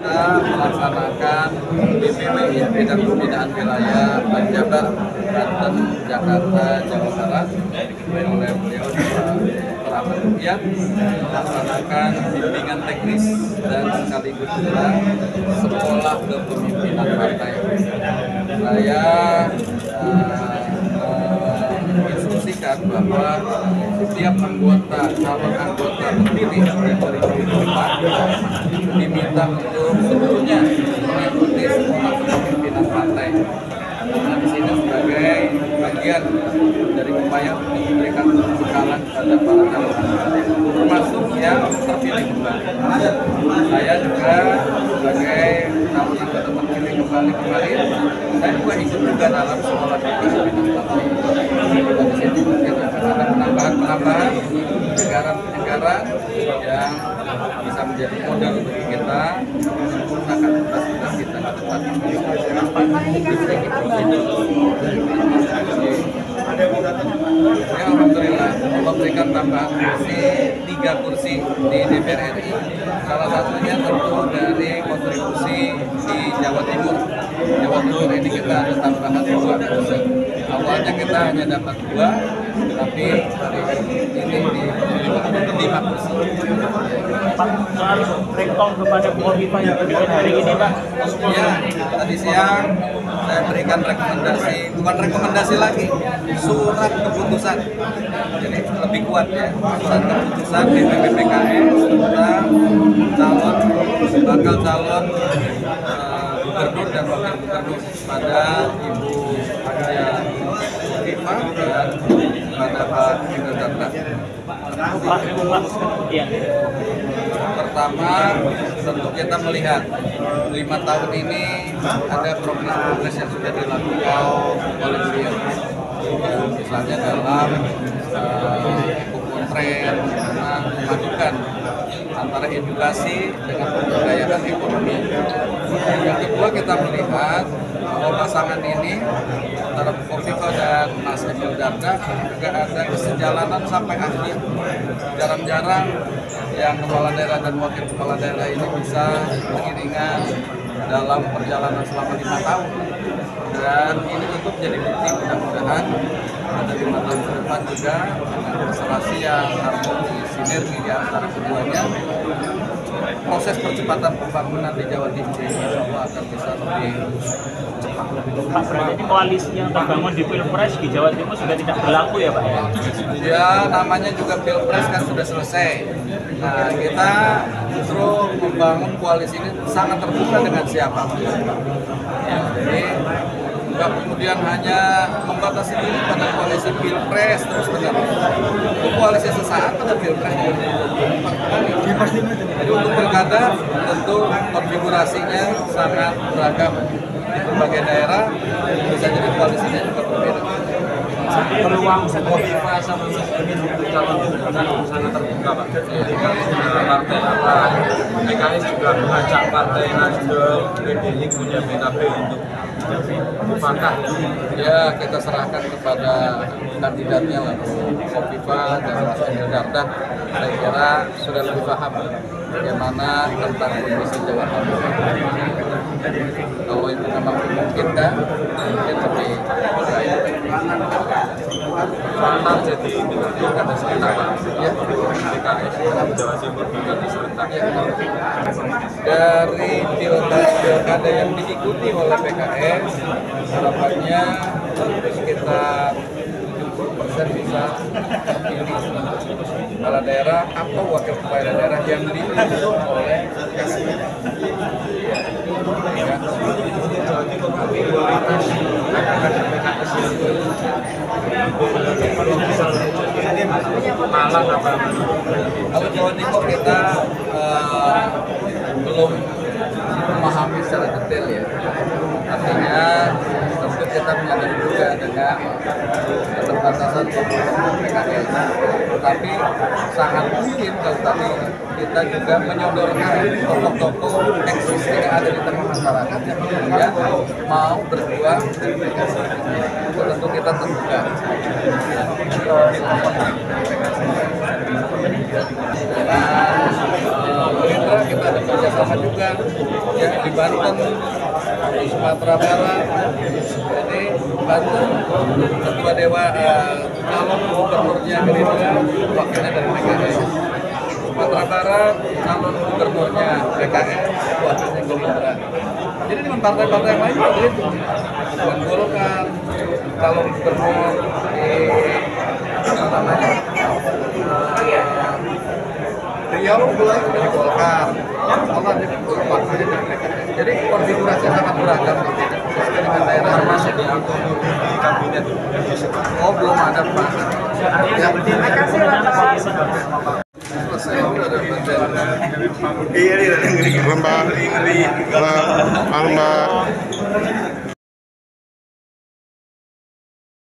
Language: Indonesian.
kita melaksanakan BPWI bidang pembinaan wilayah Jabar, Banten, Jakarta, Jawa Barat oleh beliau Pak Ahmad Rukyat melaksanakan bimbingan teknis dan sekaligus juga sekolah kepemimpinan partai. Saya menginstruksikan bahwa setiap calon anggota terpilih di 2024 diminta untuk seluruhnya mengikuti sekolah kepemimpinan partai. Nah, di sini sebagai bagian dari upaya untuk memberikan bekalan kepada para calon anggota, termasuk yang terpilih kembali. Saya juga sebagai calon anggota terpilih kembali kemarin, saya juga ikut juga dalam sekolah kepemimpinan partai. Di sini mungkin ada penambahan penyegaran yang bisa menjadi modal bagi kita menggunakan tugas-tugas kita ke depan. Ya, alhamdulillah Allah berikan tambahan kursi 3 kursi di DPR RI. Salah satunya tentu dari kontribusi di Jawa Timur. Jawa Timur ini kita ada tambahan 2 kursi. Awalnya kita hanya dapat 2, tapi hari ini di 5 kursi. Pak, soal rektor kepada Kofifa yang bikin hari ini, Pak. Ya, tadi siang saya berikan rekomendasi, bukan rekomendasi lagi, surat keputusan. Jadi lebih kuat ya, surat keputusan DPP PKS tentang bakal calon gubernur dan wakil gubernur pada Ibu Haja Kofifa dan pada Pak Emil Dardak. Pak, iya. Pertama, tentu kita melihat 5 tahun ini ada progres yang sudah dilakukan oleh beliau. Misalnya dalam tren memadukan antara edukasi dengan pemberdayaan ekonomi. Yang kedua, kita melihat bahwa pasangan ini antara Kofifa dan Mas Emil Dardak juga ada kesejalanan sampai akhir. Jarang-jarang yang kepala daerah dan wakil kepala daerah ini bisa beriringan dalam perjalanan selama 5 tahun. Dan ini tentu menjadi bukti, mudah-mudahan pada 5 tahun ke depan juga dengan konstelasi yang harmonis, sinergi di antara keduanya, proses percepatan pembangunan di Jawa Timur insya Allah akan bisa lebih cepat. Pak, berarti ini koalisi yang terbangun di Pilpres di Jawa Timur sudah tidak berlaku ya, Pak? Ya, namanya juga Pilpres kan sudah selesai. Nah, kita justru membangun koalisi ini sangat terbuka dengan siapa. Ya, jadi nggak kemudian hanya membatasi diri pada koalisi Pilpres terus menerus. Itu koalisi sesaat pada Pilpres. Jadi untuk pilkada tentu konfigurasinya sangat beragam di berbagai daerah, bisa jadi koalisinya juga berbeda. Peluang Kofifa sama Mas Emil untuk calon gubernur sangat terbuka, Pak. Partai apa? PKS juga mengajak partai Nasdem, PDI punya PKB untuk apakah ya kita serahkan kepada kandidatnya lah, Kofifa dan Mas Emil Dardak. Saya kira sudah lebih paham bagaimana tentang kondisi Jawa Timur. Kalau itu memang dimungkinkan, mungkin lebih baik. mana jadi pilkada serentak ya PKS Jawa Timur pilkada serentak dari pilkada yang diikuti oleh PKS harapannya sekitar 70% bisa terpilih kepala daerah atau wakil kepala daerah yang diusung oleh PKS. Ya. malah apa? Kalau Jawa Timur kita belum memahami secara detail ya. Artinya tentu kita menyadari juga dengan keterbatasan PKS. Tetapi sangat mungkin kalau tadi kita juga menyodorkan tokoh-tokoh existing yang ada di tengah masyarakat yang kemudian mau berjuang dari PKS. Itu tentu kita terbuka. Gerindra kita ada kerjasama juga Ya, di Banten, di Sumatera Barat, ini Banten ketua dewa calon gubernurnya Gerindra, wakilnya dari PKS. Sumatera Barat calon gubernurnya PKS, wakilnya Gerindra. Jadi dengan partai-partai yang lain juga begitu. Bukan Golkar, calon gubernur Riau mulai dari Golkar, Allah jadi wakilnya dari PKS. Jadi konfigurasi sangat beragam sesuai dengan daerah. Termasuk di akomodir di kabinet. Oh, belum ada Pak. Ya, Terima kasih Bapak. selesai udah ada Lembah